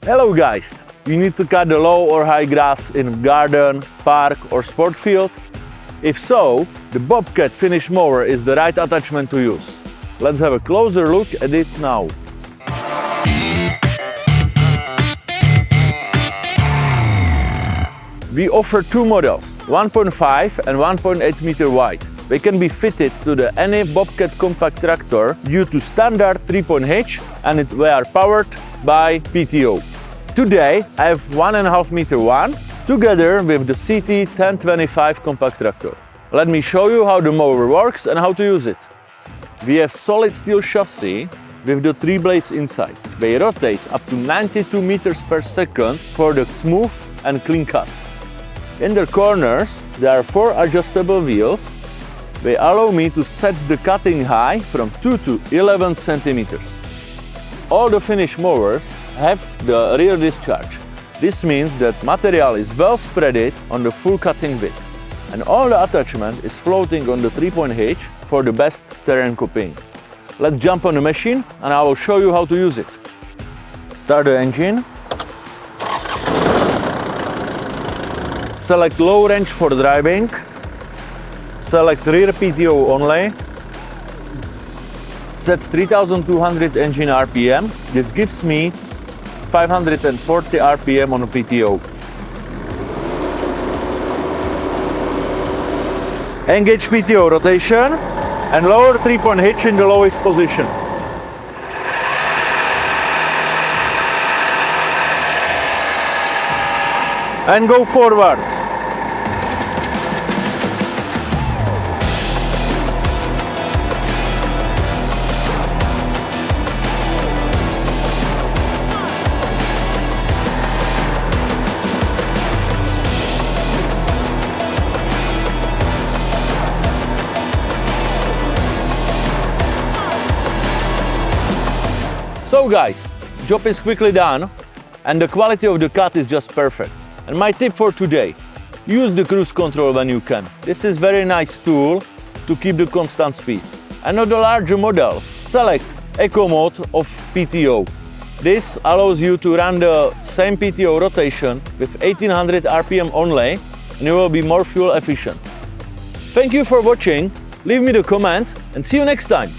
Hello guys! You need to cut the low or high grass in a garden, park or sport field? If so, the Bobcat finish mower is the right attachment to use. Let's have a closer look at it now. We offer two models, 1.5 and 1.8 meter wide. They can be fitted to any Bobcat compact tractor due to standard 3.H and they are powered by PTO. Today I have 1.5 meter one together with the CT 1025 compact tractor. Let me show you how the mower works and how to use it. We have solid steel chassis with the 3 blades inside. They rotate up to 92 meters per second for the smooth and clean cut. In the corners there are 4 adjustable wheels. They allow me to set the cutting height from 2 to 11 centimeters. All the finish mowers have the rear discharge. This means that material is well spread on the full cutting width. And all the attachment is floating on the 3.H for the best terrain coping. Let's jump on the machine and I will show you how to use it. Start the engine. Select low range for driving. Select rear PTO only. Set 3200 engine RPM. This gives me 540 RPM on the PTO. Engage PTO rotation and lower 3.H in the lowest position. And go forward. So guys, job is quickly done and the quality of the cut is just perfect. And my tip for today, use the cruise control when you can. This is very nice tool to keep the constant speed. And on the larger models, select Eco mode of PTO. This allows you to run the same PTO rotation with 1800 RPM only and you will be more fuel efficient. Thank you for watching, leave me the comment and see you next time.